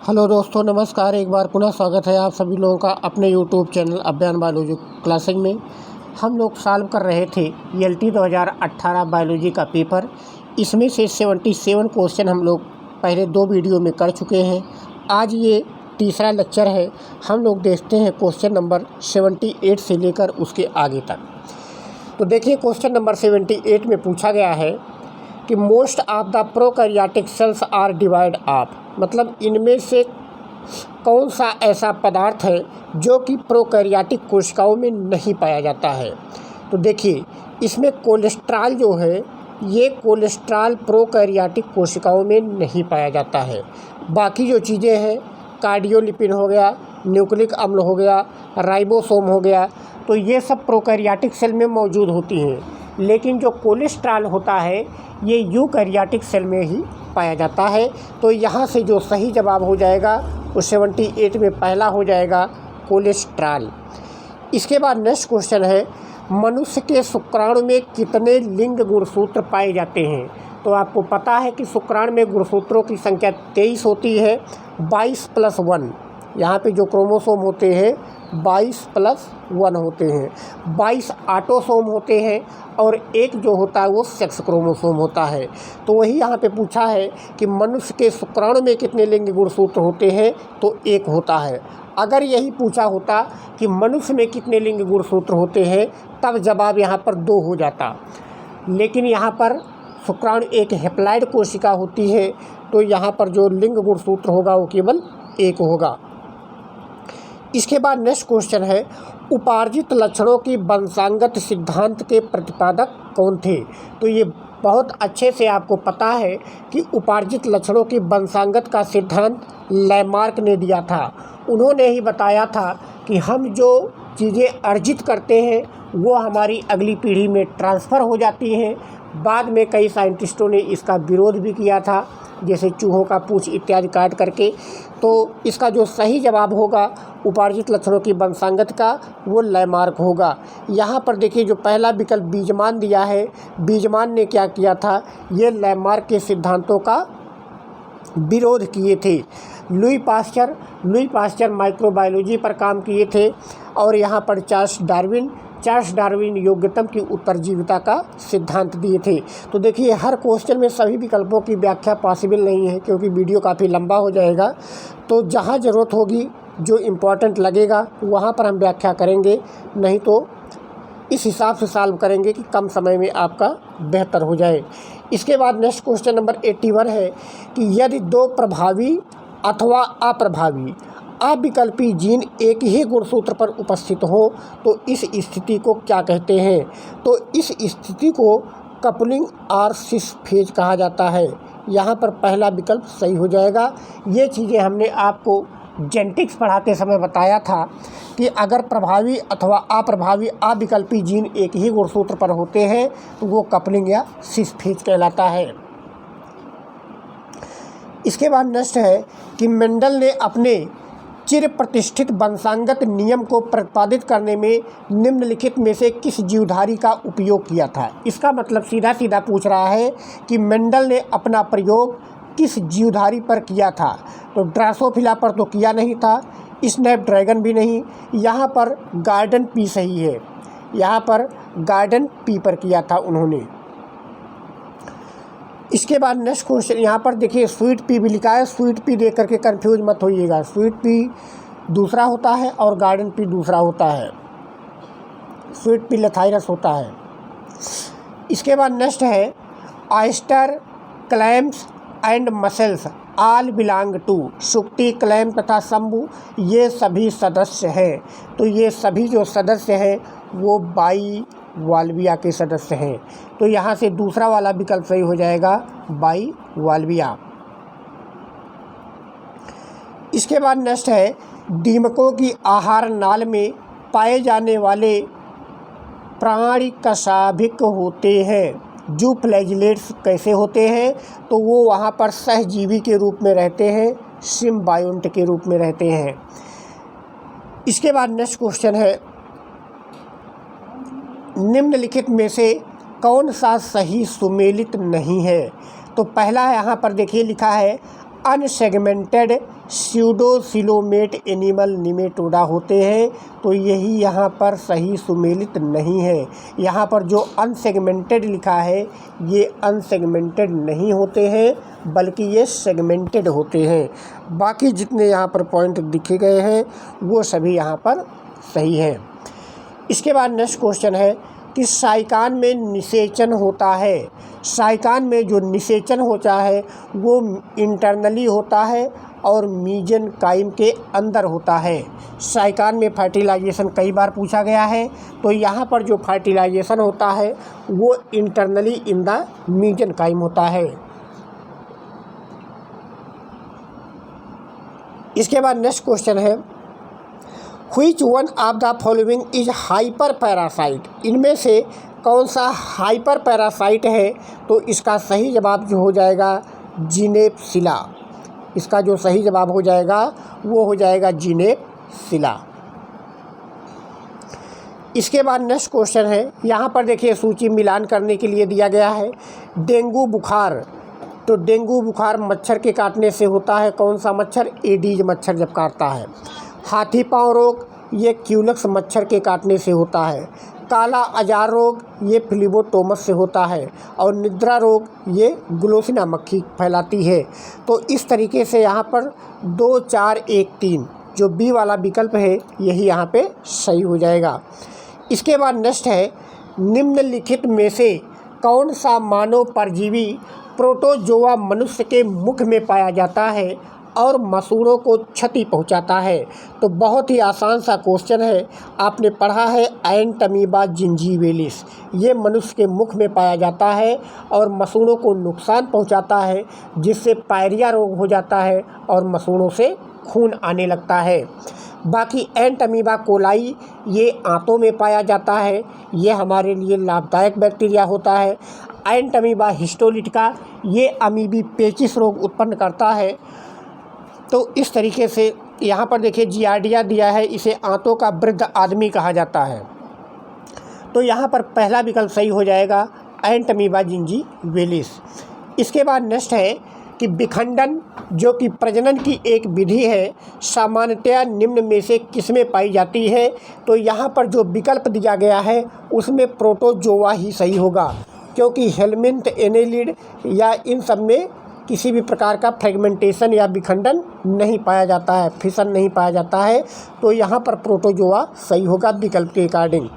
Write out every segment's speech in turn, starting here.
Hello दोस्तों, नमस्कार। एक बार पुनः स्वागत है आप सभी लोगों का अपने यूट्यूब चैनल अभियान बायोलॉजी क्लासेज में। हम लोग सॉल्व कर रहे थे ELT 2018 बायोलॉजी का पेपर। इसमें से 77 क्वेश्चन हम लोग पहले 2 वीडियो में कर चुके हैं। आज ये तीसरा लेक्चर है। हम लोग देखते हैं क्वेश्चन नंबर 78 से लेकर उसके आगे तक। तो देखिए, क्वेश्चन नंबर 78 में पूछा गया है कि most of the prokaryotic cells are devoid of, मतलब इनमें से कौन सा ऐसा पदार्थ है जो कि प्रोकैरियोटिक कोशिकाओं में नहीं पाया जाता है। तो देखिए, इसमें कोलेस्ट्रॉल जो है, ये कोलेस्ट्रॉल प्रोकैरियोटिक कोशिकाओं में नहीं पाया जाता है। बाकी जो चीज़ें हैं, कार्डियोलिपिड हो गया, न्यूक्लिक अम्ल हो गया, राइबोसोम हो गया, तो ये सब प्रोकैरियोटिक सेल में मौजूद होती हैं। लेकिन जो कोलेस्ट्रॉल होता है, ये यूकैरियोटिक सेल में ही पाया जाता है। तो यहाँ से जो सही जवाब हो जाएगा वो 78 में पहला हो जाएगा, कोलेस्ट्रॉल। इसके बाद नेक्स्ट क्वेश्चन है, मनुष्य के शुक्राणु में कितने लिंग गुणसूत्र पाए जाते हैं। तो आपको पता है कि शुक्राणु में गुणसूत्रों की संख्या 23 होती है। 22 + 1, यहाँ पे जो क्रोमोसोम होते हैं 22 + 1 होते हैं। 22 ऑटोसोम होते हैं और एक जो होता है वो सेक्स क्रोमोसोम होता है। तो वही यहाँ पे पूछा है कि मनुष्य के शुक्राणु में कितने लिंग गुणसूत्र होते हैं, तो 1 होता है। अगर यही पूछा होता कि मनुष्य में कितने लिंग गुणसूत्र होते हैं, तब जवाब यहाँ पर 2 हो जाता। लेकिन यहाँ पर शुक्राणु एक हैप्लॉइड कोशिका होती है, तो यहाँ पर जो लिंग गुणसूत्र होगा वो केवल 1 होगा। इसके बाद नेक्स्ट क्वेश्चन है, उपार्जित लक्षणों की वंशागत सिद्धांत के प्रतिपादक कौन थे। तो ये बहुत अच्छे से आपको पता है कि उपार्जित लक्षणों की वंशागत का सिद्धांत लैमार्क ने दिया था। उन्होंने ही बताया था कि हम जो चीज़ें अर्जित करते हैं वो हमारी अगली पीढ़ी में ट्रांसफ़र हो जाती हैं। बाद में कई साइंटिस्टों ने इसका विरोध भी किया था, जैसे चूहों का पूंछ इत्यादि काट करके। तो इसका जो सही जवाब होगा उपार्जित लक्षणों की वंशागत का, वो लैमार्क होगा। यहाँ पर देखिए, जो पहला विकल्प बीजमान दिया है, बीजमान ने क्या किया था, ये लैमार्क के सिद्धांतों का विरोध किए थे। लुई पास्चर माइक्रोबायोलॉजी पर काम किए थे। और यहाँ पर चार्ल्स डार्विन योग्यतम की उत्तरजीविता का सिद्धांत दिए थे। तो देखिए, हर क्वेश्चन में सभी विकल्पों की व्याख्या पॉसिबल नहीं है, क्योंकि वीडियो काफ़ी लंबा हो जाएगा। तो जहाँ ज़रूरत होगी, जो इम्पोर्टेंट लगेगा, वहाँ पर हम व्याख्या करेंगे, नहीं तो इस हिसाब से सॉल्व करेंगे कि कम समय में आपका बेहतर हो जाए। इसके बाद नेक्स्ट क्वेश्चन नंबर 81 है कि यदि 2 प्रभावी अथवा अप्रभावी अविकल्पी जीन एक ही गुणसूत्र पर उपस्थित हो तो इस स्थिति को क्या कहते हैं। तो इस स्थिति को कपलिंग और सिस फेज कहा जाता है। यहाँ पर पहला विकल्प सही हो जाएगा। ये चीज़ें हमने आपको जेनेटिक्स पढ़ाते समय बताया था कि अगर प्रभावी अथवा अप्रभावी अविकल्पी जीन एक ही गुणसूत्र पर होते हैं तो वो कपलिंग या सिस फेज कहलाता है। इसके बाद नेक्स्ट है कि मेंडल ने अपने चिर प्रतिष्ठित वंशागत नियम को प्रतिपादित करने में निम्नलिखित में से किस जीवधारी का उपयोग किया था। इसका मतलब सीधा पूछ रहा है कि मेंडल ने अपना प्रयोग किस जीवधारी पर किया था। तो ड्रासोफिला पर तो किया नहीं था, स्नैपड्रैगन भी नहीं, यहाँ पर गार्डन पी सही है, यहाँ पर गार्डन पी पर किया था उन्होंने। इसके बाद नेक्स्ट क्वेश्चन, यहाँ पर देखिए स्वीट पी भी लिखा है। स्वीट पी देख करके कंफ्यूज मत होइएगा, स्वीट पी दूसरा होता है और गार्डन पी दूसरा होता है। स्वीट पी लेथाइरस होता है। इसके बाद नेक्स्ट है, oyster, clams and mussels all belong to. शुक्ति, क्लैम तथा शंभु ये सभी सदस्य हैं। तो ये सभी जो सदस्य हैं वो बाइवाल्विया के सदस्य हैं। तो यहाँ से दूसरा वाला विकल्प सही हो जाएगा, बाइवाल्विया। इसके बाद नेक्स्ट है, दीमकों की आहार नाल में पाए जाने वाले प्राणी कशाभिक होते हैं। जो फ्लैजिलेट्स कैसे होते हैं, तो वो वहाँ पर सहजीवी के रूप में रहते हैं, सिम्बायोंट के रूप में रहते हैं। इसके बाद नेक्स्ट क्वेश्चन है, निम्नलिखित में से कौन सा सही सुमेलित नहीं है। तो पहला यहाँ पर देखिए लिखा है अनसेगमेंटेड स्यूडोसिलोमेट एनिमल निमेटोडा होते हैं। तो यही यहाँ पर सही सुमेलित नहीं है। यहाँ पर जो अनसेगमेंटेड लिखा है ये अनसेगमेंटेड नहीं होते हैं, बल्कि ये सेगमेंटेड होते हैं। बाकी जितने यहाँ पर पॉइंट लिखे गए हैं वो सभी यहाँ पर सही हैं। इसके बाद नेक्स्ट क्वेश्चन है कि साइकान में निषेचन होता है। साइकान में जो निषेचन होता है वो इंटरनली होता है और मीजेनकाइम के अंदर होता है। साइकान में फर्टिलाइजेशन कई बार पूछा गया है, तो यहाँ पर जो फर्टिलाइजेशन होता है वो इंटरनली इन द मीजेनकाइम होता है। इसके बाद नेक्स्ट क्वेश्चन है which one of the following is hyper parasite. इनमें से कौन सा हाइपर पैरासाइट है? तो इसका सही जवाब जो हो जाएगा जिनेप्सिला। इसका जो सही जवाब हो जाएगा वो हो जाएगा जिनेप्सिला। इसके बाद नेक्स्ट क्वेश्चन है, यहाँ पर देखिए सूची मिलान करने के लिए दिया गया है। डेंगू बुखार, तो डेंगू बुखार मच्छर के काटने से होता है। कौन सा मच्छर? एडीज मच्छर जब काटता है। हाथी पाँव रोग ये क्यूलक्स मच्छर के काटने से होता है। काला अजार रोग ये फ्लीबोटोमस से होता है। और निद्रा रोग ये ग्लोसिना मक्खी फैलाती है। तो इस तरीके से यहाँ पर 2, 4, 1, 3 जो बी वाला विकल्प है यही यहाँ पे सही हो जाएगा। इसके बाद नेक्स्ट है निम्नलिखित में से कौन सा मानव परजीवी प्रोटोजोआ मनुष्य के मुख में पाया जाता है और मसूड़ों को क्षति पहुंचाता है? तो बहुत ही आसान सा क्वेश्चन है। आपने पढ़ा है एंटमीबा जिंजीवेलिस, ये मनुष्य के मुख में पाया जाता है और मसूड़ों को नुकसान पहुंचाता है, जिससे पायरिया रोग हो जाता है और मसूड़ों से खून आने लगता है। बाकी एंटमीबा कोलाई ये आंतों में पाया जाता है, ये हमारे लिए लाभदायक बैक्टीरिया होता है। एंटमीबा हिस्टोलिटिका ये अमीबी पेचिस रोग उत्पन्न करता है। तो इस तरीके से यहाँ पर देखिए जियार्डिया दिया है, इसे आंतों का वृद्ध आदमी कहा जाता है। तो यहाँ पर पहला विकल्प सही हो जाएगा एंटमीबा जिंजीवेलिस। इसके बाद नेक्स्ट है कि विखंडन जो कि प्रजनन की एक विधि है सामान्यतया निम्न में से किसमें पाई जाती है? तो यहाँ पर जो विकल्प दिया गया है उसमें प्रोटोजोआ ही सही होगा, क्योंकि हेलमिंथ, एनेलिड या इन सब में किसी भी प्रकार का फ्रेगमेंटेशन या विखंडन नहीं पाया जाता है, फिशन नहीं पाया जाता है। तो यहाँ पर प्रोटोजोआ सही होगा विकल्प के अकॉर्डिंग।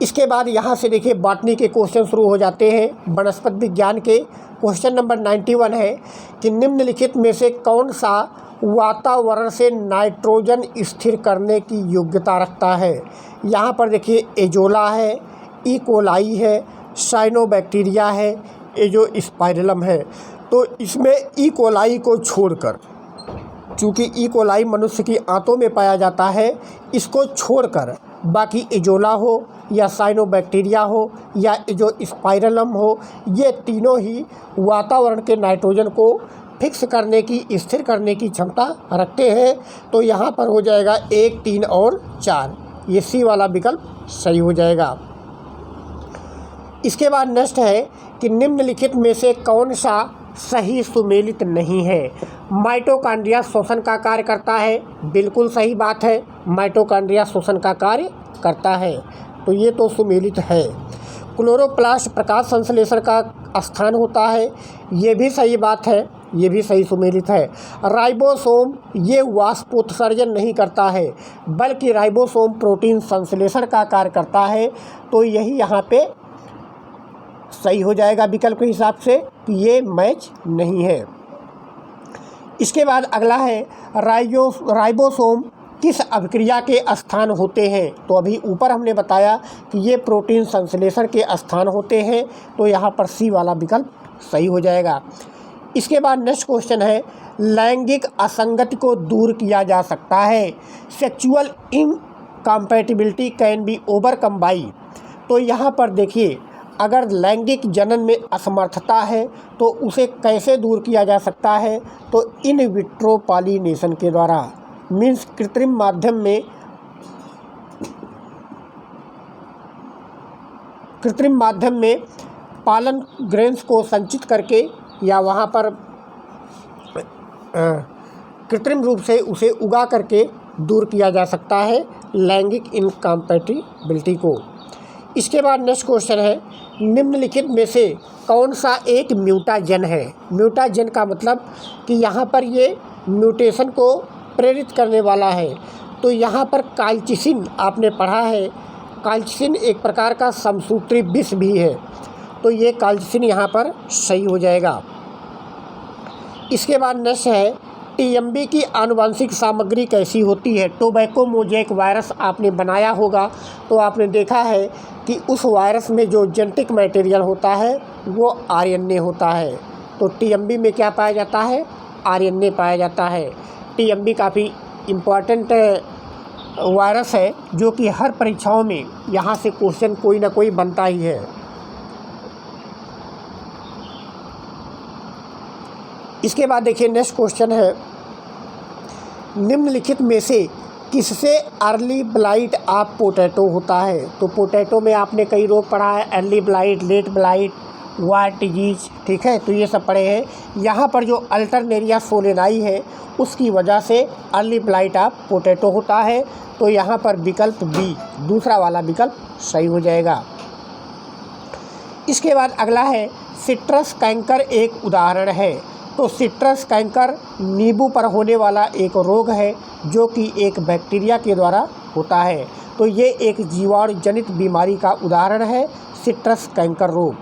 इसके बाद यहाँ से देखिए बॉटनी के क्वेश्चन शुरू हो जाते हैं। वनस्पति विज्ञान के क्वेश्चन नंबर 91 है कि निम्नलिखित में से कौन सा वातावरण से नाइट्रोजन स्थिर करने की योग्यता रखता है? यहाँ पर देखिए एजोला है, ई कोलाई है, साइनोबैक्टीरिया है, एजोस्पाइरलम है। तो इसमें ई कोलाई को छोड़कर, चूँकि ई कोलाई मनुष्य की आंतों में पाया जाता है, इसको छोड़कर बाकी एजोला हो या साइनोबैक्टीरिया हो या एजोस्पाइरलम हो, ये तीनों ही वातावरण के नाइट्रोजन को फिक्स करने की, स्थिर करने की क्षमता रखते हैं। तो यहाँ पर हो जाएगा 1, 3 और 4, ये सी वाला विकल्प सही हो जाएगा। इसके बाद नेक्स्ट है कि निम्नलिखित में से कौन सा सही सुमेलित नहीं है? माइटोकॉन्ड्रिया श्वसन का कार्य करता है, बिल्कुल सही बात है, माइटोकॉन्ड्रिया श्वसन का कार्य करता है, तो ये तो सुमेलित है। क्लोरोप्लास्ट प्रकाश संश्लेषण का स्थान होता है, ये भी सही बात है, ये भी सही सुमेलित है। राइबोसोम ये वाष्पोत्सर्जन नहीं करता है, बल्कि राइबोसोम प्रोटीन संश्लेषण का कार्य करता है, तो यही यहाँ पे सही हो जाएगा विकल्प के हिसाब से कि ये मैच नहीं है। इसके बाद अगला है राइबोसोम किस अभिक्रिया के स्थान होते हैं? तो अभी ऊपर हमने बताया कि ये प्रोटीन संश्लेषण के स्थान होते हैं, तो यहाँ पर सी वाला विकल्प सही हो जाएगा। इसके बाद नेक्स्ट क्वेश्चन है लैंगिक असंगति को दूर किया जा सकता है, sexual incompatibility can be overcome by. तो यहाँ पर देखिए अगर लैंगिक जनन में असमर्थता है तो उसे कैसे दूर किया जा सकता है? तो इन विट्रो पॉलिनेशन के द्वारा, मीन्स कृत्रिम माध्यम में पालन ग्रेन्स को संचित करके या वहाँ पर कृत्रिम रूप से उसे उगा करके दूर किया जा सकता है लैंगिक इनकम्पैटिबिलिटी को। इसके बाद नेक्स्ट क्वेश्चन है, निम्नलिखित में से कौन सा एक म्यूटाजन है। म्यूटाजन का मतलब कि यहाँ पर ये म्यूटेशन को प्रेरित करने वाला है। तो यहाँ पर काल्चिसिन आपने पढ़ा है, काल्चिसिन एक प्रकार का समसूत्री विष भी है, तो ये काल्चिसिन यहाँ पर सही हो जाएगा। इसके बाद नेक्स्ट है, टीएमबी की आनुवंशिक सामग्री कैसी होती है। टोबैको मोज़ेक वायरस आपने बनाया होगा तो आपने देखा है कि उस वायरस में जो जेनेटिक मटेरियल होता है वो आरएनए होता है। तो टीएमबी में क्या पाया जाता है, आरएनए पाया जाता है। टीएमबी काफ़ी इम्पॉर्टेंट वायरस है जो कि हर परीक्षाओं में यहाँ से क्वेश्चन कोई ना कोई बनता ही है। इसके बाद देखिए नेक्स्ट क्वेश्चन है, निम्नलिखित में से किससे अर्ली ब्लाइट ऑफ पोटैटो होता है। तो पोटैटो में आपने कई रोग पढ़ा है, अर्ली ब्लाइट, लेट ब्लाइट, वाट डिजीज, ठीक है, तो ये सब पढ़े हैं। यहाँ पर जो अल्टरनेरिया सोलेनाई है उसकी वजह से अर्ली ब्लाइट ऑफ पोटैटो होता है। तो यहाँ पर विकल्प बी, दूसरा वाला विकल्प सही हो जाएगा। इसके बाद अगला है, सिट्रस कैंकर एक उदाहरण है। तो सिट्रस कैंकर नींबू पर होने वाला एक रोग है जो कि एक बैक्टीरिया के द्वारा होता है। तो ये एक जीवाणु जनित बीमारी का उदाहरण है, सिट्रस कैंकर रोग।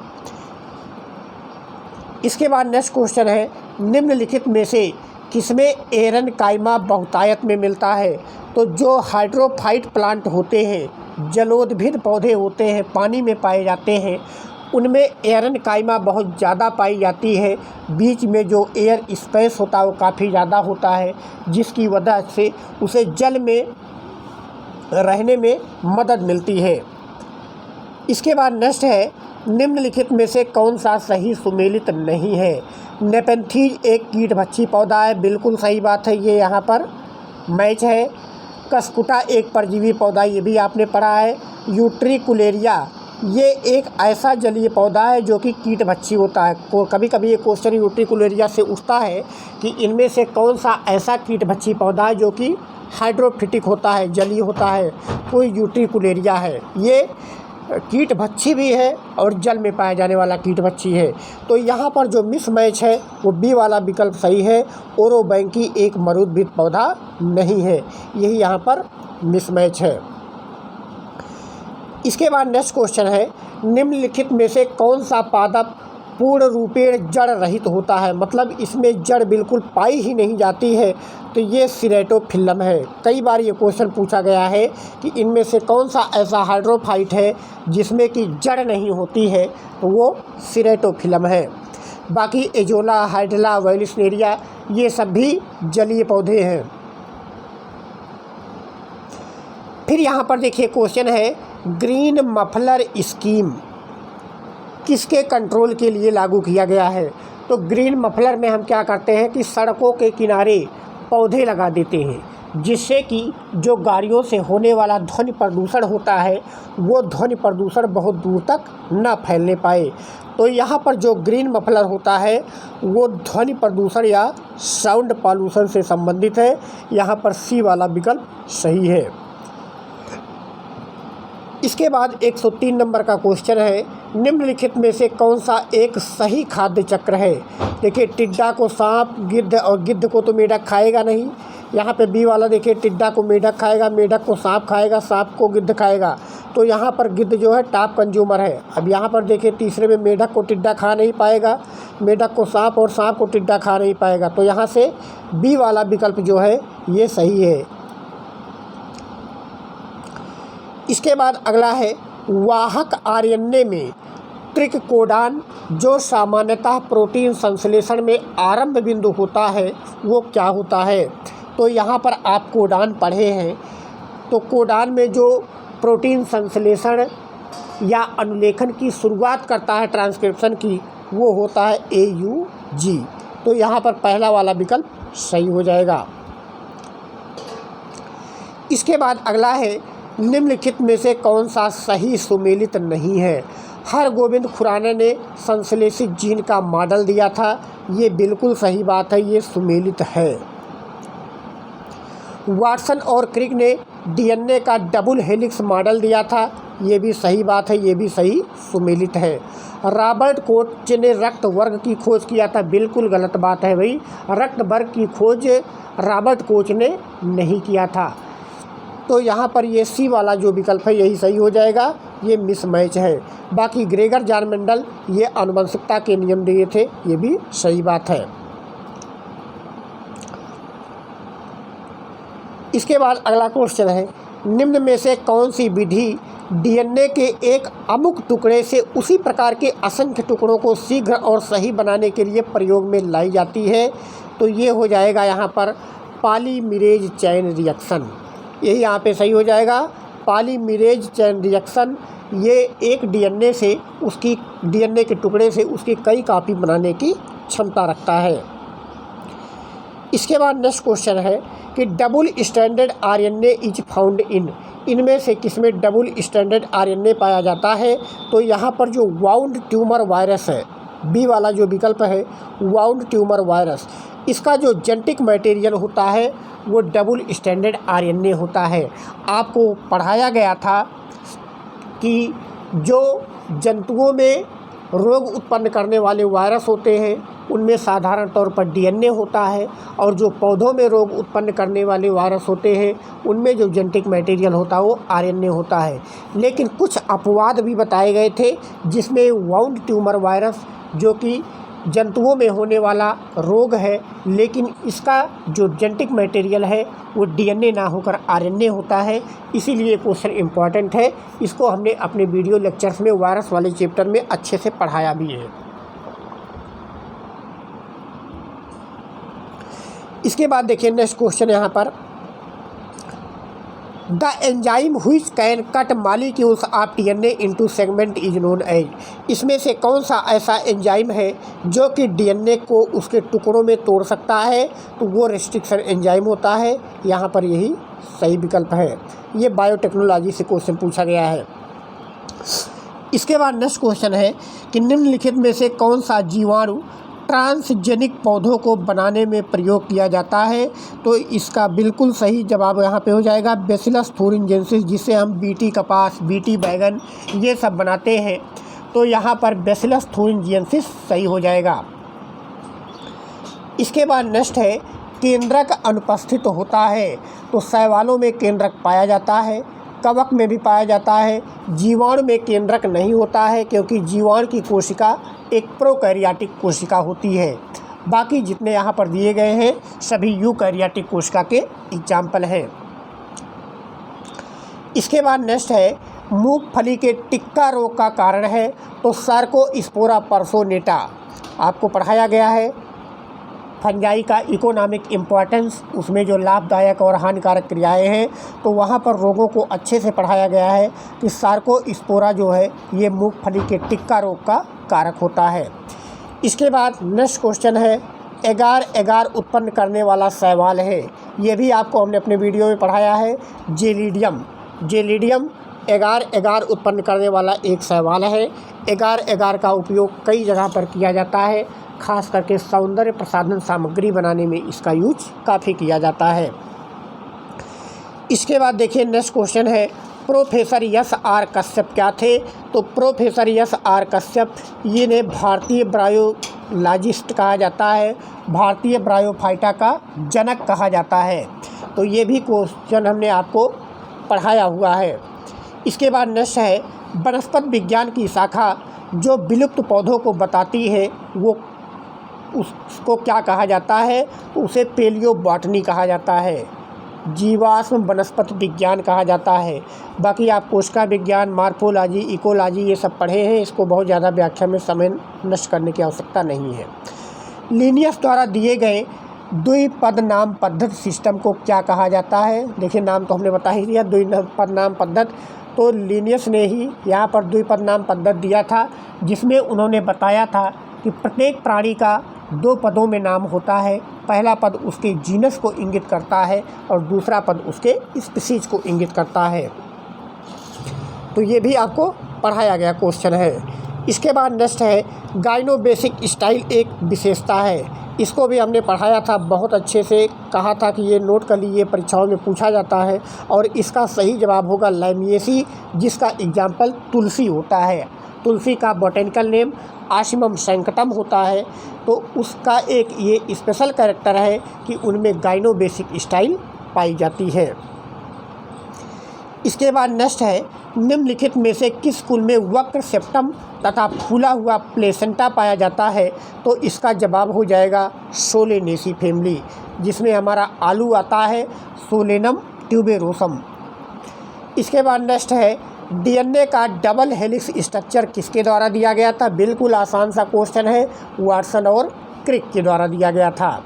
इसके बाद नेक्स्ट क्वेश्चन है, निम्नलिखित में से किसमें एरन काइमा बहुतायत में मिलता है। तो जो हाइड्रोफाइट प्लांट होते हैं, जलोद्भिद पौधे होते हैं, पानी में पाए जाते हैं, उनमें एरन काइमा बहुत ज़्यादा पाई जाती है। बीच में जो एयर स्पेस होता है वो काफ़ी ज़्यादा होता है, जिसकी वजह से उसे जल में रहने में मदद मिलती है। इसके बाद नेक्स्ट है, निम्नलिखित में से कौन सा सही सुमेलित नहीं है। नेपेंथीज एक कीटभक्षी पौधा है, बिल्कुल सही बात है, ये यहाँ पर मैच है। कसकुटा एक परजीवी पौधा, ये भी आपने पढ़ा है। यूट्रिकुलेरिया ये एक ऐसा जलीय पौधा है जो कि कीटभक्षी होता है। कभी कभी ये क्वेश्चन यूट्रिकुलेरिया से उठता है कि इनमें से कौन सा ऐसा कीटभक्षी पौधा है जो कि हाइड्रोफिटिक होता है, जलीय होता है। तो यूट्रिकुलेरिया है, ये कीटभक्षी भी है और जल में पाया जाने वाला कीटभक्षी है। तो यहाँ पर जो मिसमैच है वो बी वाला विकल्प सही है। ओरोबैंकी एक मरूदभिद पौधा नहीं है, यही यहाँ पर मिसमैच है। इसके बाद नेक्स्ट क्वेश्चन है, निम्नलिखित में से कौन सा पादप पूर्ण रूपेण जड़ रहित होता है। मतलब इसमें जड़ बिल्कुल पाई ही नहीं जाती है। तो ये सिरेटोफिल्लम है। कई बार ये क्वेश्चन पूछा गया है कि इनमें से कौन सा ऐसा हाइड्रोफाइट है जिसमें कि जड़ नहीं होती है, तो वो सिरेटोफिल्लम है। बाकी एजोला, हाइड्ला, वैलिस्नेरिया ये सब भी जलीय पौधे हैं। फिर यहाँ पर देखिए क्वेश्चन है, ग्रीन मफलर स्कीम किसके कंट्रोल के लिए लागू किया गया है। तो ग्रीन मफलर में हम क्या करते हैं कि सड़कों के किनारे पौधे लगा देते हैं, जिससे कि जो गाड़ियों से होने वाला ध्वनि प्रदूषण होता है वो ध्वनि प्रदूषण बहुत दूर तक न फैलने पाए। तो यहाँ पर जो ग्रीन मफलर होता है वो ध्वनि प्रदूषण या साउंड पॉल्यूशन से संबंधित है। यहाँ पर सी वाला विकल्प सही है। इसके बाद 103 नंबर का क्वेश्चन है, निम्नलिखित में से कौन सा एक सही खाद्य चक्र है। देखिए, टिड्डा को सांप, गिद्ध, और गिद्ध को तो मेढक खाएगा नहीं। यहाँ पे बी वाला देखिए, टिड्डा को मेढक खाएगा, मेढक को सांप खाएगा, सांप को गिद्ध खाएगा। तो यहाँ पर गिद्ध जो है टॉप कंज्यूमर है। अब यहाँ पर देखिए तीसरे में मेढक को टिड्डा खा नहीं पाएगा, मेढक को सांप और सांप को टिड्डा खा नहीं पाएगा। तो यहाँ से बी वाला विकल्प जो है ये सही है। इसके बाद अगला है, वाहक आरएनए में ट्रिकोडान जो सामान्यतः प्रोटीन संश्लेषण में आरंभ बिंदु होता है वो क्या होता है। तो यहाँ पर आप कोडान पढ़े हैं, तो कोडान में जो प्रोटीन संश्लेषण या अनुलेखन की शुरुआत करता है ट्रांसक्रिप्शन की, वो होता है AUG। तो यहाँ पर पहला वाला विकल्प सही हो जाएगा। इसके बाद अगला है, निम्नलिखित में से कौन सा सही सुमेलित नहीं है। हरगोविंद खुराना ने संश्लेषित जीन का मॉडल दिया था। ये बिल्कुल सही बात है, ये सुमेलित है। वाटसन और क्रिक ने डीएनए का डबल हेलिक्स मॉडल दिया था। ये भी सही बात है, ये भी सही सुमेलित है। रॉबर्ट कोच ने रक्त वर्ग की खोज किया था। बिल्कुल गलत बात है भाई, रक्त वर्ग की खोज रॉबर्ट कोच ने नहीं किया था। तो यहाँ पर ये सी वाला जो विकल्प है यही सही हो जाएगा, ये मिसमैच है। बाकी ग्रेगर जॉन मेंडल ये आनुवंशिकता के नियम दिए थे, ये भी सही बात है। इसके बाद अगला क्वेश्चन है, निम्न में से कौन सी विधि डीएनए के एक अमुक टुकड़े से उसी प्रकार के असंख्य टुकड़ों को शीघ्र और सही बनाने के लिए प्रयोग में लाई जाती है? तो ये हो जाएगा यहाँ पर पॉलीमरेज चेन रिएक्शन। यही यहाँ पे सही हो जाएगा, पॉलीमरेज चेन रिएक्शन। ये एक डीएनए से उसकी डीएनए के टुकड़े से उसकी कई कॉपी बनाने की क्षमता रखता है। इसके बाद नेक्स्ट क्वेश्चन है कि double standard RNA is found in, इनमें से किसमें डबल स्टैंडर्ड आरएनए पाया जाता है? तो यहाँ पर जो वाउंड ट्यूमर वायरस है, बी वाला जो विकल्प है वाउंड ट्यूमर वायरस, इसका जो जेनेटिक मटेरियल होता है वो डबल स्टैंडर्ड आरएनए होता है। आपको पढ़ाया गया था कि जो जंतुओं में रोग उत्पन्न करने वाले वायरस होते हैं उनमें साधारण तौर पर डीएनए होता है, और जो पौधों में रोग उत्पन्न करने वाले वायरस होते हैं उनमें जो जेनेटिक मटेरियल होता है वो आरएनए होता है। लेकिन कुछ अपवाद भी बताए गए थे, जिसमें वाउंड ट्यूमर वायरस जो कि जंतुओं में होने वाला रोग है, लेकिन इसका जो जेनेटिक मटेरियल है वो डीएनए ना होकर आरएनए होता है। इसीलिए क्वेश्चन इम्पॉर्टेंट है। इसको हमने अपने वीडियो लेक्चर्स में वायरस वाले चैप्टर में अच्छे से पढ़ाया भी है। इसके बाद देखिए नेक्स्ट क्वेश्चन यहाँ पर, the enzyme which can cut molecules of DNA into segment is known as, इसमें से कौन सा ऐसा एंजाइम है जो कि डीएनए को उसके टुकड़ों में तोड़ सकता है? तो वो रेस्ट्रिक्शन एंजाइम होता है। यहाँ पर यही सही विकल्प है। ये बायोटेक्नोलॉजी से क्वेश्चन पूछा गया है। इसके बाद नेक्स्ट क्वेश्चन है कि निम्नलिखित में से कौन सा जीवाणु ट्रांसजेनिक पौधों को बनाने में प्रयोग किया जाता है? तो इसका बिल्कुल सही जवाब यहाँ पे हो जाएगा बैसिलस thuringiensis, जिससे हम बीटी कपास, बीटी बैगन ये सब बनाते हैं। तो यहाँ पर बैसिलस thuringiensis सही हो जाएगा। इसके बाद नेक्स्ट है, केंद्रक अनुपस्थित होता है। तो शैवालों में केंद्रक पाया जाता है, कवक में भी पाया जाता है। जीवाणु में केंद्रक नहीं होता है, क्योंकि जीवाणु की कोशिका एक प्रोकैरियोटिक कोशिका होती है। बाकी जितने यहाँ पर दिए गए हैं सभी यूकैरियोटिक कोशिका के एग्जाम्पल हैं। इसके बाद नेक्स्ट है, मूंगफली के टिक्का रोग का कारण है। तो सर्कोस्पोरा पर्सोनेटा आपको पढ़ाया गया है। फंजाई का इकोनॉमिक इम्पोर्टेंस, उसमें जो लाभदायक और हानिकारक क्रियाएं हैं, तो वहाँ पर रोगों को अच्छे से पढ़ाया गया है कि सर्कोस्पोरा जो है ये मूंगफली के टिक्का रोग का कारक होता है। इसके बाद नेक्स्ट क्वेश्चन है, एगार एगार उत्पन्न करने वाला शैवाल है। ये भी आपको हमने अपने वीडियो में पढ़ाया है। जेलिडियम, जेलिडियम एगार एगार उत्पन्न करने वाला एक शैवाल है। एगार एगार का उपयोग कई जगह पर किया जाता है, खास करके सौंदर्य प्रसाधन सामग्री बनाने में इसका यूज काफ़ी किया जाता है। इसके बाद देखिए नेक्स्ट क्वेश्चन है, प्रोफेसर यस आर कश्यप क्या थे? तो प्रोफेसर यस आर कश्यप ये ने भारतीय बायोलॉजिस्ट कहा जाता है, भारतीय ब्रायोफाइटा का जनक कहा जाता है। तो ये भी क्वेश्चन हमने आपको पढ़ाया हुआ है। इसके बाद नेक्स्ट है, वनस्पति विज्ञान की शाखा जो विलुप्त पौधों को बताती है वो उसको क्या कहा जाता है? तो उसे पेलियोबॉटनी कहा जाता है, जीवाश्म वनस्पति विज्ञान कहा जाता है। बाकी आप कोशिका विज्ञान, मार्फोलॉजी, इकोलॉजी ये सब पढ़े हैं, इसको बहुत ज़्यादा व्याख्या में समय नष्ट करने की आवश्यकता नहीं है। लिनियस द्वारा दिए गए द्विपद नाम पद्धति सिस्टम को क्या कहा जाता है? देखिए नाम तो हमने बता ही दिया, द्विपद नाम पद्धति। तो लिनियस ने ही यहाँ पर द्विपद नाम पद्धति दिया था, जिसमें उन्होंने बताया था कि प्रत्येक प्राणी का दो पदों में नाम होता है। पहला पद उसके जीनस को इंगित करता है और दूसरा पद उसके स्पीशीज को इंगित करता है। तो ये भी आपको पढ़ाया गया क्वेश्चन है। इसके बाद नेक्स्ट है गाइनो बेसिक स्टाइल एक विशेषता है। इसको भी हमने पढ़ाया था, बहुत अच्छे से कहा था कि ये नोट कर लीजिए, परीक्षाओं में पूछा जाता है। और इसका सही जवाब होगा लैमिएसी, जिसका एग्जाम्पल तुलसी होता है। तुलसी का बॉटेनिकल नेम आशिमम सैंक्टम होता है। तो उसका एक ये स्पेशल कैरेक्टर है कि उनमें गाइनो बेसिक स्टाइल पाई जाती है। इसके बाद नेक्स्ट है निम्नलिखित में से किस कुल में वक्र सेप्टम तथा फूला हुआ प्लेसेंटा पाया जाता है। तो इसका जवाब हो जाएगा सोलेनेसी फैमिली, जिसमें हमारा आलू आता है, सोलेनम ट्यूबेरोसम। इसके बाद नेक्स्ट है डीएनए का डबल हेलिक्स स्ट्रक्चर किसके द्वारा दिया गया था। बिल्कुल आसान सा क्वेश्चन है, वाटसन और क्रिक के द्वारा दिया गया था।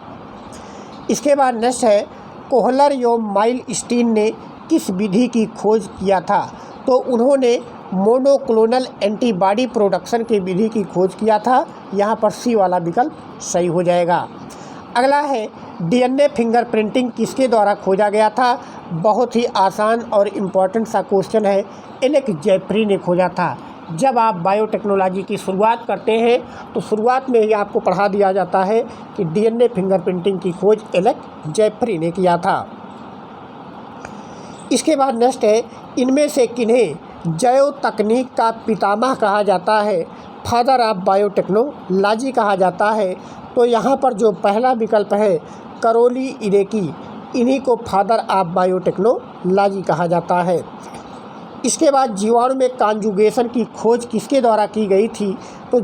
इसके बाद नेक्स्ट है कोहलर एवं माइलस्टीन ने किस विधि की खोज किया था। तो उन्होंने मोनोक्लोनल एंटीबॉडी प्रोडक्शन की विधि की खोज किया था। यहाँ पर सी वाला विकल्प सही हो जाएगा। अगला है डीएनए फिंगरप्रिंटिंग किसके द्वारा खोजा गया था। बहुत ही आसान और इम्पॉर्टेंट सा क्वेश्चन है, एलेक जेफरी ने खोजा था। जब आप बायोटेक्नोलॉजी की शुरुआत करते हैं तो शुरुआत में ही आपको पढ़ा दिया जाता है कि डीएनए फिंगरप्रिंटिंग की खोज एलेक जेफरी ने किया था। इसके बाद नेक्स्ट है इनमें से किन्हें जैव तकनीक का पितामह कहा जाता है, फादर ऑफ बायोटेक्नोलॉजी कहा जाता है। तो यहाँ पर जो पहला विकल्प है करोली इरेकी, इन्हीं को फादर ऑफ बायोटेक्नोलॉजी कहा जाता है। इसके बाद जीवाणु में कॉन्जुगेशन की खोज किसके द्वारा की गई थी। तो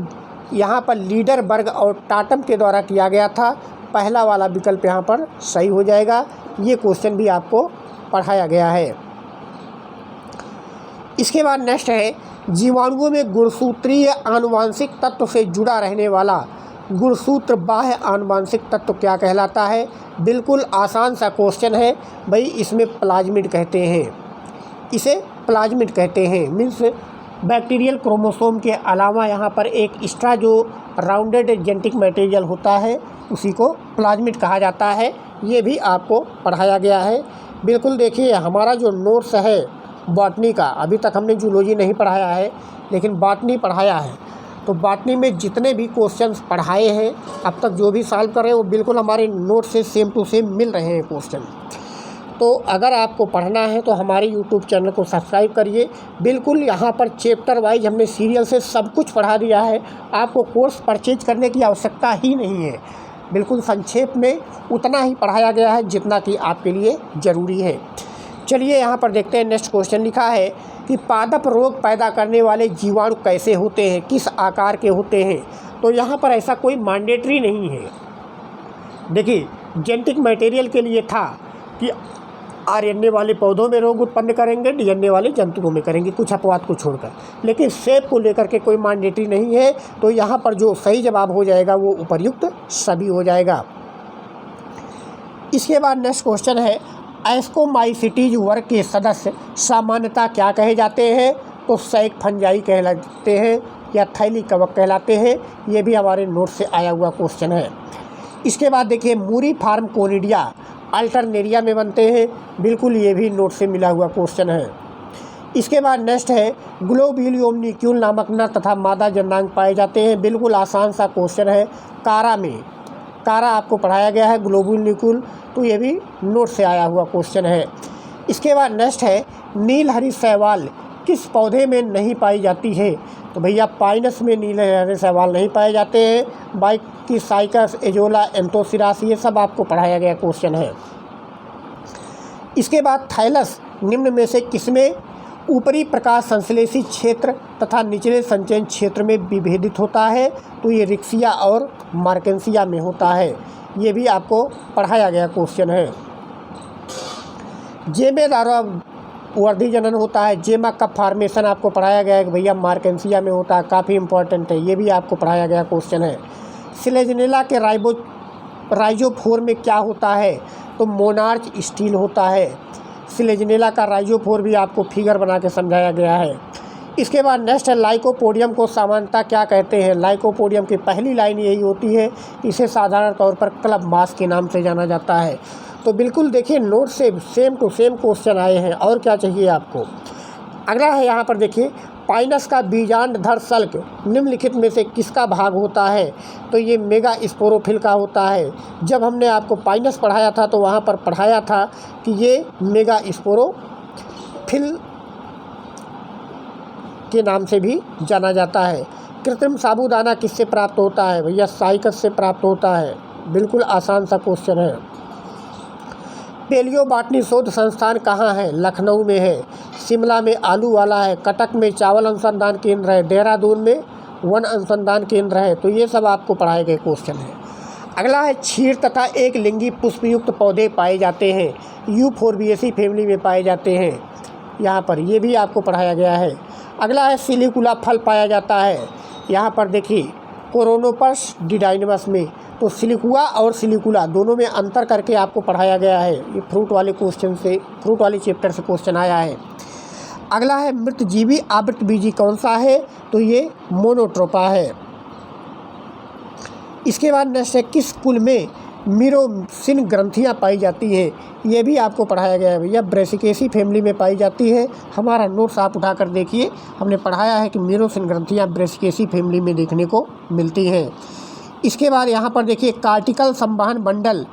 यहाँ पर लीडरबर्ग और टाटम के द्वारा किया गया था। पहला वाला विकल्प यहाँ पर सही हो जाएगा। ये क्वेश्चन भी आपको पढ़ाया गया है। इसके बाद नेक्स्ट है जीवाणुओं में गुणसूत्रीय आनुवांशिक तत्व से जुड़ा रहने वाला गुणसूत्र बाह्य आनुवांशिक तत्व क्या कहलाता है। बिल्कुल आसान सा क्वेश्चन है भाई, इसमें प्लाज्मिड कहते हैं, इसे प्लाज्मिड कहते हैं। मीन्स बैक्टीरियल क्रोमोसोम के अलावा यहाँ पर एक एक्स्ट्रा जो राउंडेड जेनेटिक मटेरियल होता है उसी को प्लाज्मिड कहा जाता है। ये भी आपको पढ़ाया गया है। बिल्कुल देखिए हमारा जो नोट्स है बॉटनी का, अभी तक हमने जूलॉजी नहीं पढ़ाया है लेकिन बॉटनी पढ़ाया है। तो बॉटनी में जितने भी क्वेश्चंस पढ़ाए हैं अब तक जो भी सॉल्व कर रहे हैं वो बिल्कुल हमारे नोट से सेम टू सेम मिल रहे हैं क्वेश्चन। तो अगर आपको पढ़ना है तो हमारे यूट्यूब चैनल को सब्सक्राइब करिए। बिल्कुल यहाँ पर चैप्टर वाइज हमने सीरियल से सब कुछ पढ़ा दिया है, आपको कोर्स परचेज करने की आवश्यकता ही नहीं है। बिल्कुल संक्षेप में उतना ही पढ़ाया गया है जितना कि आपके लिए ज़रूरी है। चलिए यहाँ पर देखते हैं नेक्स्ट क्वेश्चन लिखा है कि पादप रोग पैदा करने वाले जीवाणु कैसे होते हैं, किस आकार के होते हैं। तो यहाँ पर ऐसा कोई मैंडेटरी नहीं है। देखिए जेनेटिक मटेरियल के लिए था कि आरएनए वाले पौधों में रोग उत्पन्न करेंगे, डीएनए वाले जंतुओं में करेंगे, कुछ अपवाद को छोड़कर। लेकिन शेप को लेकर के कोई मैंडेटरी नहीं है। तो यहाँ पर जो सही जवाब हो जाएगा वो उपर्युक्त सभी हो जाएगा। इसके बाद नेक्स्ट क्वेश्चन है एस्कोमाइसिटीज वर्ग के सदस्य सामान्यतः क्या कहे जाते हैं। तो सैक फंजाई कहलाते हैं या थैली कवक कहलाते हैं। ये भी हमारे नोट से आया हुआ क्वेश्चन है। इसके बाद देखिए मूरी फार्म कोनिडिया अल्टरनेरिया में बनते हैं। बिल्कुल ये भी नोट से मिला हुआ क्वेश्चन है। इसके बाद नेक्स्ट है ग्लोब्यूलोनिक्यूल नामक नर तथा मादा जननांग पाए जाते हैं। बिल्कुल आसान सा क्वेश्चन है। कारा में कारा आपको पढ़ाया गया है ग्लोब्यूलोनिक्यूल, तो ये भी नोट से आया हुआ क्वेश्चन है। इसके बाद नेक्स्ट है नीलहरी शैवाल किस पौधे में नहीं पाई जाती है। तो भैया पाइनस में नीलहरी शैवाल नहीं पाए जाते हैं। बाइकिसाइकस, एजोला, एंथोसिरास ये सब आपको पढ़ाया गया क्वेश्चन है। इसके बाद थाइलस निम्न में से किसमें ऊपरी प्रकाश संश्लेषी क्षेत्र तथा निचले संचयन क्षेत्र में विभेदित होता है। तो ये रिक्सिया और मार्केंसिया में होता है। ये भी आपको पढ़ाया गया क्वेश्चन है। जेमे द्वारा वर्धी जनन होता है। जेमा का फॉर्मेशन आपको पढ़ाया गया है कि भैया मार्केंसिया में होता है, काफ़ी इंपॉर्टेंट है। ये भी आपको पढ़ाया गया क्वेश्चन है। सिलेजनेला के राइजोफोर में क्या होता है। तो मोनार्च स्टील होता है। सिलेजनेला का राइजोफोर भी आपको फिगर बना के समझाया गया है। इसके बाद नेक्स्ट है लाइकोपोडियम को सामान्यतः क्या कहते हैं। लाइकोपोडियम की पहली लाइन यही होती है, इसे साधारण तौर पर क्लब मास के नाम से जाना जाता है। तो बिल्कुल देखिए नोट से सेम टू सेम क्वेश्चन आए हैं, और क्या चाहिए आपको। अगला है यहाँ पर देखिए पाइनस का बीजांडधर सल्क निम्नलिखित में से किसका भाग होता है? तो ये मेगा स्पोरोफिल का होता है। जब हमने आपको पाइनस पढ़ाया था तो वहाँ पर पढ़ाया था कि ये मेगा स्पोरोफिल के नाम से भी जाना जाता है। कृत्रिम साबूदाना किससे प्राप्त होता है? भैया साइकस से प्राप्त होता है। बिल्कुल आसान सा क्वेश्चन है। पेलियो बॉटनी शोध संस्थान कहाँ है? लखनऊ में है। शिमला में आलू वाला है। कटक में चावल अनुसंधान केंद्र है। देहरादून में वन अनुसंधान केंद्र है। तो ये सब आपको पढ़ाए गए क्वेश्चन हैं। अगला है क्षीर तथा एक लिंगी पुष्पयुक्त पौधे पाए जाते हैं। यूफोर्बिएसी फैमिली में पाए जाते हैं। यहाँ पर ये भी आपको पढ़ाया गया है। अगला है सिलिकुला फल पाया जाता है। यहाँ पर देखिए कोरोनोपस डिडाइनमस में। तो सिलिकुआ और सिलिकुला दोनों में अंतर करके आपको पढ़ाया गया है। ये फ्रूट वाले चैप्टर से क्वेश्चन आया है। अगला है मृतजीवी आवृतबीजी कौन सा है? तो ये मोनोट्रोपा है। इसके बाद नेक्स्ट है किस कुल में मीरोसिन ग्रंथियाँ पाई जाती हैं? ये भी आपको पढ़ाया गया है भैया। ब्रेसिकेसी फैमिली में पाई जाती है। हमारा नोट्स आप उठा कर देखिए, हमने पढ़ाया है कि मीरोसिन ग्रंथियाँ ब्रेसिकेसी फैमिली में देखने को मिलती हैं। इसके बाद यहाँ पर देखिए कार्टिकल संवहन मंडल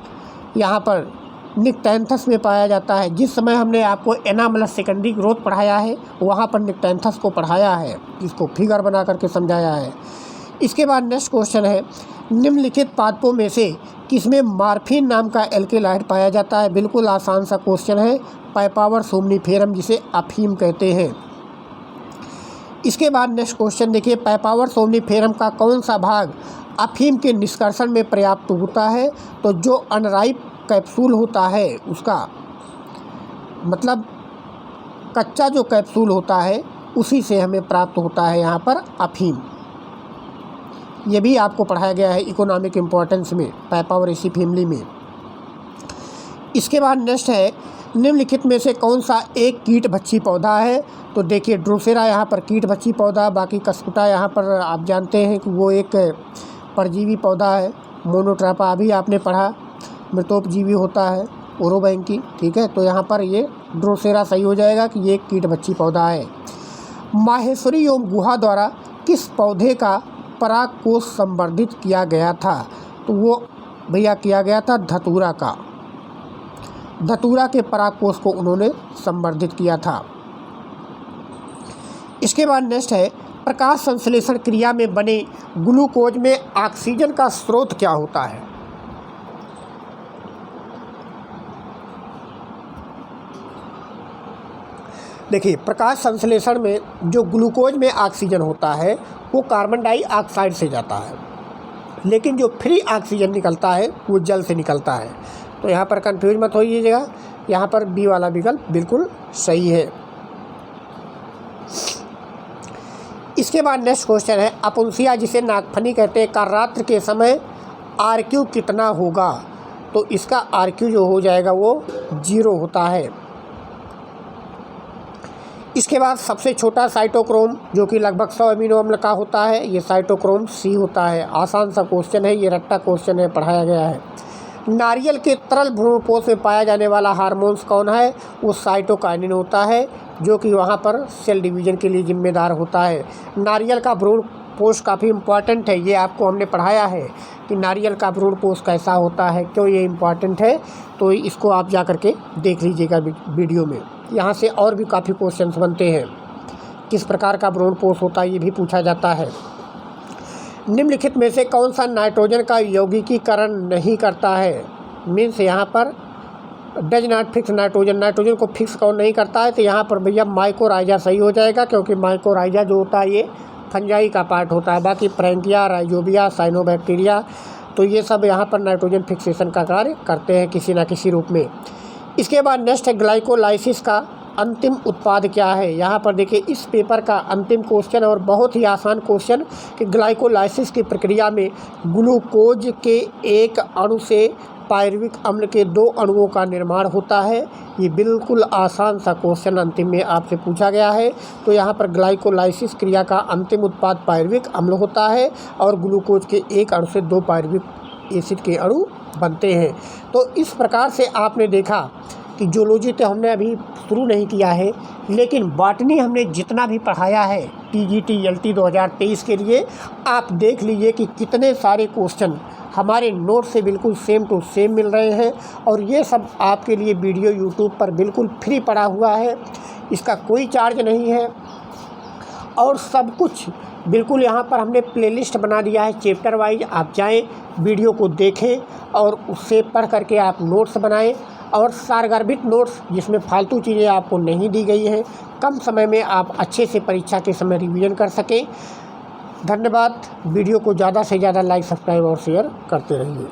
यहाँ पर निक्टैंथस में पाया जाता है। जिस समय हमने आपको एनामलस सेकेंडरी ग्रोथ पढ़ाया है वहाँ पर निक्टैंथस को पढ़ाया है, इसको फिगर बना करके समझाया है। इसके बाद नेक्स्ट क्वेश्चन है निम्नलिखित पादपों में से किसमें मॉर्फिन नाम का एल्केलाइड पाया जाता है? बिल्कुल आसान सा क्वेश्चन है। पाइपावर सोमनीफेरम जिसे अफीम कहते हैं। इसके बाद नेक्स्ट क्वेश्चन देखिए पाइपावर सोमनीफेरम का कौन सा भाग अफीम के निष्कर्षण में पर्याप्त होता है? तो जो अनराइप कैप्सूल होता है उसका मतलब कच्चा जो कैप्सूल होता है उसी से हमें प्राप्त होता है यहाँ पर अफीम। ये भी आपको पढ़ाया गया है इकोनॉमिक इम्पोर्टेंस में पाइपावरेसी फैमिली में। इसके बाद नेक्स्ट है निम्नलिखित में से कौन सा एक कीट भक्षी पौधा है? तो देखिए ड्रोसेरा यहाँ पर कीट भक्षी पौधा, बाकी कस्कुटा यहाँ पर आप जानते हैं कि वो एक परजीवी पौधा है। मोनोट्रापा अभी आपने पढ़ा, मृतोपजीवी होता है ओरोबैंकी, ठीक है। तो यहाँ पर ये ड्रोसेरा सही हो जाएगा कि ये एक कीट भक्षी पौधा है। माहेश्वरी एवं गुहा द्वारा किस पौधे का परागकोश संवर्धित किया गया था? तो वो भैया किया गया था धतूरा का। धतूरा के परागकोश को उन्होंने संवर्धित किया था। इसके बाद नेक्स्ट है प्रकाश संश्लेषण क्रिया में बने ग्लूकोज में ऑक्सीजन का स्रोत क्या होता है? देखिए प्रकाश संश्लेषण में जो ग्लूकोज में ऑक्सीजन होता है वो कार्बन डाइऑक्साइड से जाता है, लेकिन जो फ्री ऑक्सीजन निकलता है वो जल से निकलता है। तो यहाँ पर कंफ्यूज मत होइएगा, यहाँ पर बी वाला विकल्प बिल्कुल सही है। इसके बाद नेक्स्ट क्वेश्चन है अपुंसिया जिसे नागफनी कहते हैं का रात्र के समय RQ कितना होगा? तो इसका RQ जो हो जाएगा वो 0 होता है। इसके बाद सबसे छोटा साइटोक्रोम जो कि लगभग 100 अमीनो अम्ल का होता है, ये साइटोक्रोम C होता है। आसान सा क्वेश्चन है, ये रट्टा क्वेश्चन है, पढ़ाया गया है। नारियल के तरल भ्रूणपोष में पाया जाने वाला हार्मोन्स कौन है? वो साइटोकाइनिन होता है, जो कि वहाँ पर सेल डिवीजन के लिए जिम्मेदार होता है। नारियल का भ्रूणपोष काफ़ी इम्पॉर्टेंट है, ये आपको हमने पढ़ाया है कि नारियल का भ्रूणपोष कैसा होता है, क्यों ये इम्पॉर्टेंट है। तो इसको आप जा कर के देख लीजिएगा वीडियो में। यहाँ से और भी काफ़ी क्वेश्चंस बनते हैं। किस प्रकार का भ्रूणपोष होता है ये भी पूछा जाता है। निम्नलिखित में से कौन सा नाइट्रोजन का यौगिकीकरण नहीं करता है? मीन्स यहाँ पर does not fix nitrogen, nitrogen को फिक्स कौन नहीं करता है? तो यहाँ पर भैया माइकोराइजा सही हो जाएगा, क्योंकि माइकोराइजा जो होता है ये फंजाई का पार्ट होता है। बाकी फ्रैंकिया, राइजोबिया, साइनोबैक्टीरिया, तो ये सब यहाँ पर नाइट्रोजन फिक्सेशन का कार्य करते हैं किसी न किसी रूप में। इसके बाद नेक्स्ट है ग्लाइकोलाइसिस का अंतिम उत्पाद क्या है? यहाँ पर देखिए इस पेपर का अंतिम क्वेश्चन और बहुत ही आसान क्वेश्चन कि ग्लाइकोलाइसिस की प्रक्रिया में ग्लूकोज के एक अणु से पायरुविक अम्ल के 2 अणुओं का निर्माण होता है। ये बिल्कुल आसान सा क्वेश्चन अंतिम में आपसे पूछा गया है। तो यहाँ पर ग्लाइकोलाइसिस क्रिया का अंतिम उत्पाद पायरुविक अम्ल होता है और ग्लूकोज के एक अणु से 2 पायरुविक एसिड के अणु बनते हैं। तो इस प्रकार से आपने देखा कि जूलॉजी तो हमने अभी शुरू नहीं किया है, लेकिन बॉटनी हमने जितना भी पढ़ाया है TGT LT 2023 के लिए, आप देख लीजिए कि कितने सारे क्वेश्चन हमारे नोट से बिल्कुल सेम टू सेम मिल रहे हैं। और ये सब आपके लिए वीडियो यूट्यूब पर बिल्कुल फ्री पड़ा हुआ है, इसका कोई चार्ज नहीं है। और सब कुछ बिल्कुल यहाँ पर हमने प्लेलिस्ट बना दिया है चैप्टर वाइज। आप जाएं, वीडियो को देखें और उससे पढ़ करके आप नोट्स बनाएं, और सारगर्भित नोट्स जिसमें फालतू चीज़ें आपको नहीं दी गई हैं, कम समय में आप अच्छे से परीक्षा के समय रिवीजन कर सकें। धन्यवाद। वीडियो को ज़्यादा से ज़्यादा लाइक, सब्सक्राइब और शेयर करते रहिए।